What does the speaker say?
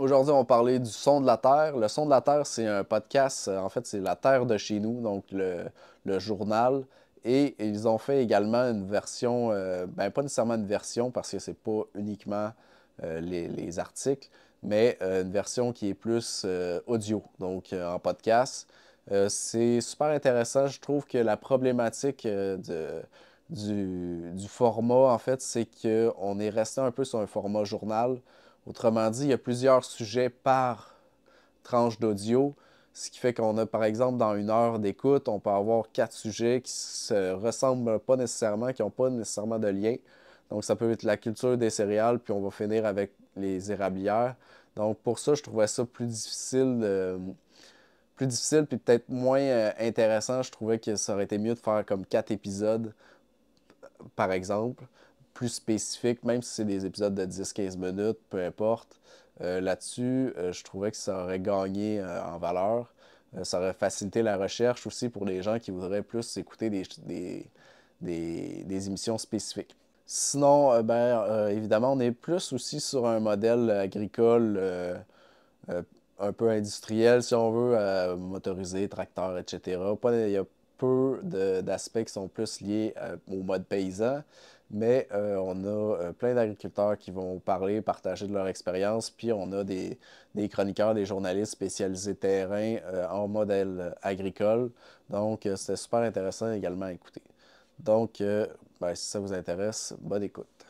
Aujourd'hui, on va parler du Son de la Terre. Le Son de la Terre, c'est un podcast, en fait, c'est La Terre de chez nous, donc le journal. Et ils ont fait également une version, ben pas nécessairement une version parce que c'est pas uniquement les articles, mais une version qui est plus audio, donc en podcast. C'est super intéressant. Je trouve que la problématique du format, en fait, c'est qu'on est resté un peu sur un format journal. Autrement dit, il y a plusieurs sujets par tranche d'audio, ce qui fait qu'on a, par exemple, dans une heure d'écoute, on peut avoir 4 sujets qui se ressemblent pas nécessairement, qui n'ont pas nécessairement de lien. Donc, ça peut être la culture des céréales, puis on va finir avec les érablières. Donc, pour ça, je trouvais ça plus difficile, puis peut-être moins intéressant. Je trouvais que ça aurait été mieux de faire comme 4 épisodes par exemple, plus spécifique, même si c'est des épisodes de 10-15 minutes, peu importe. Là-dessus, je trouvais que ça aurait gagné en valeur. Ça aurait facilité la recherche aussi pour les gens qui voudraient plus écouter des émissions spécifiques. Sinon, évidemment, on est plus aussi sur un modèle agricole euh, un peu industriel, si on veut, motorisé, tracteur, etc. Il y a peu d'aspects qui sont plus liés au mode paysan, mais on a plein d'agriculteurs qui vont parler, partager de leur expérience, puis on a des chroniqueurs, des journalistes spécialisés terrain en modèle agricole. Donc, c'était super intéressant également à écouter. Donc, si ça vous intéresse, bonne écoute.